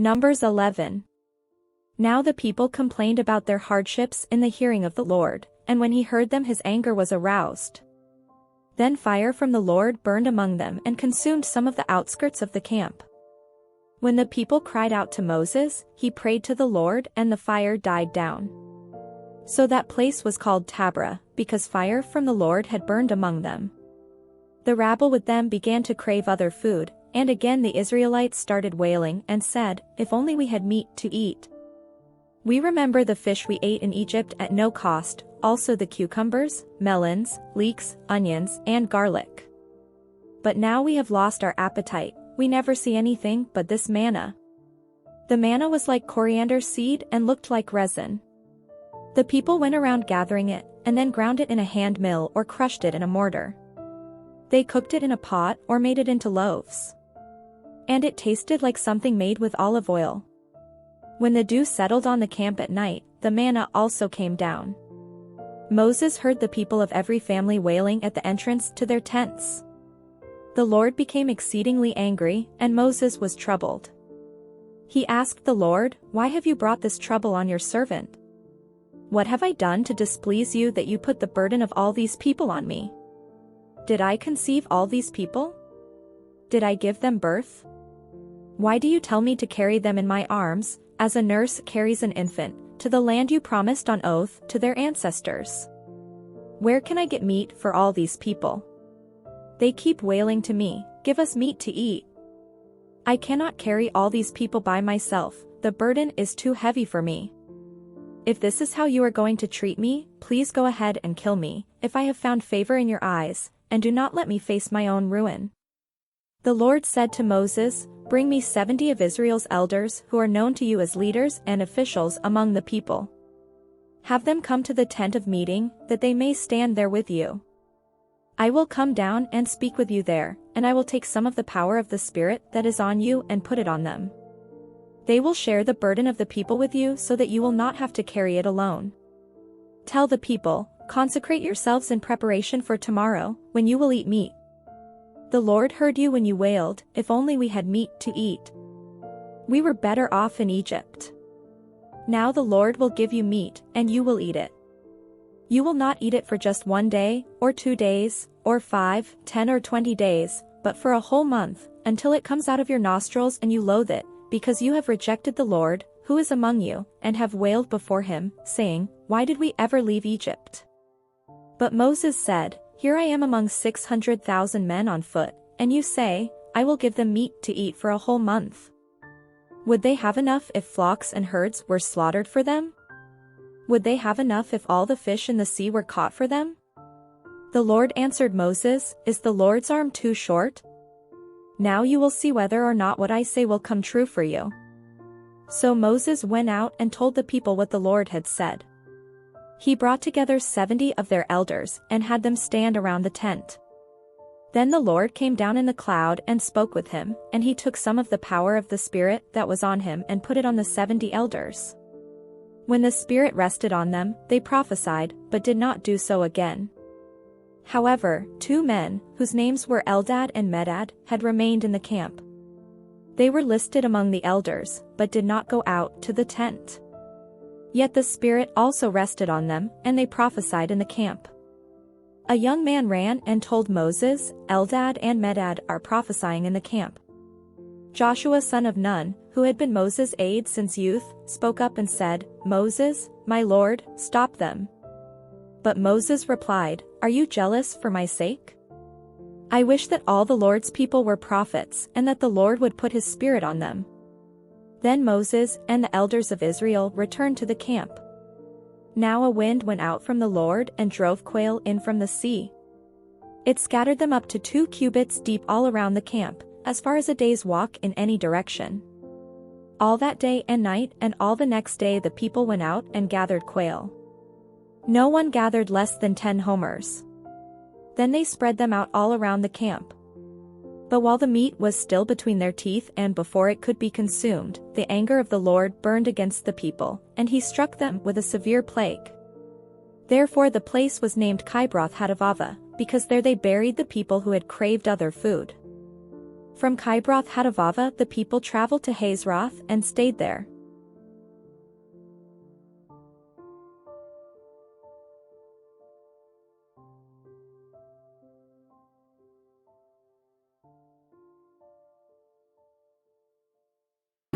Numbers 11. Now the people complained about their hardships in the hearing of the Lord, and when he heard them his anger was aroused. Then fire from the Lord burned among them and consumed some of the outskirts of the camp. When the people cried out to Moses, he prayed to the Lord and the fire died down. So that place was called Taberah, because fire from the Lord had burned among them. The rabble with them began to crave other food, and again the Israelites started wailing and said, "If only we had meat to eat. We remember the fish we ate in Egypt at no cost, also the cucumbers, melons, leeks, onions, and garlic. But now we have lost our appetite, we never see anything but this manna." The manna was like coriander seed and looked like resin. The people went around gathering it, and then ground it in a hand mill or crushed it in a mortar. They cooked it in a pot or made it into loaves. And it tasted like something made with olive oil. When the dew settled on the camp at night, the manna also came down. Moses heard the people of every family wailing at the entrance to their tents. The Lord became exceedingly angry, and Moses was troubled. He asked the Lord, "Why have you brought this trouble on your servant? What have I done to displease you that you put the burden of all these people on me? Did I conceive all these people? Did I give them birth? Why do you tell me to carry them in my arms, as a nurse carries an infant, to the land you promised on oath to their ancestors? Where can I get meat for all these people? They keep wailing to me, 'Give us meat to eat.' I cannot carry all these people by myself, the burden is too heavy for me. If this is how you are going to treat me, please go ahead and kill me, if I have found favor in your eyes, and do not let me face my own ruin." The Lord said to Moses, "Bring me 70 of Israel's elders who are known to you as leaders and officials among the people. Have them come to the tent of meeting, that they may stand there with you. I will come down and speak with you there, and I will take some of the power of the Spirit that is on you and put it on them. They will share the burden of the people with you so that you will not have to carry it alone. Tell the people, 'Consecrate yourselves in preparation for tomorrow, when you will eat meat.' The Lord heard you when you wailed, 'If only we had meat to eat. We were better off in Egypt.' Now the Lord will give you meat, and you will eat it. You will not eat it for just 1 day, or 2 days, or 5, 10 or 20 days, but for a whole month, until it comes out of your nostrils and you loathe it, because you have rejected the Lord, who is among you, and have wailed before him, saying, 'Why did we ever leave Egypt?' But Moses said, 'Here I am among 600,000 men on foot, and you say, I will give them meat to eat for a whole month. Would they have enough if flocks and herds were slaughtered for them? Would they have enough if all the fish in the sea were caught for them?' The Lord answered Moses, 'Is the Lord's arm too short? Now you will see whether or not what I say will come true for you.' So Moses went out and told the people what the Lord had said. He brought together 70 of their elders and had them stand around the tent. Then the Lord came down in the cloud and spoke with him, and he took some of the power of the Spirit that was on him and put it on the 70 elders. When the Spirit rested on them, they prophesied, but did not do so again. However, 2 men, whose names were Eldad and Medad, had remained in the camp. They were listed among the elders, but did not go out to the tent. Yet the Spirit also rested on them, and they prophesied in the camp. A young man ran and told Moses, "Eldad and Medad are prophesying in the camp." Joshua son of Nun, who had been Moses' aide since youth, spoke up and said, "Moses, my lord, stop them." But Moses replied, "Are you jealous for my sake? I wish that all the Lord's people were prophets and that the Lord would put his Spirit on them." Then Moses and the elders of Israel returned to the camp. Now a wind went out from the Lord and drove quail in from the sea. It scattered them up to 2 cubits deep all around the camp, as far as a day's walk in any direction. All that day and night and all the next day the people went out and gathered quail. No one gathered less than 10 homers. Then they spread them out all around the camp. But while the meat was still between their teeth and before it could be consumed, the anger of the Lord burned against the people, and he struck them with a severe plague. Therefore the place was named Kibroth Hattaavah, because there they buried the people who had craved other food. From Kibroth Hattaavah the people traveled to Hazeroth and stayed there.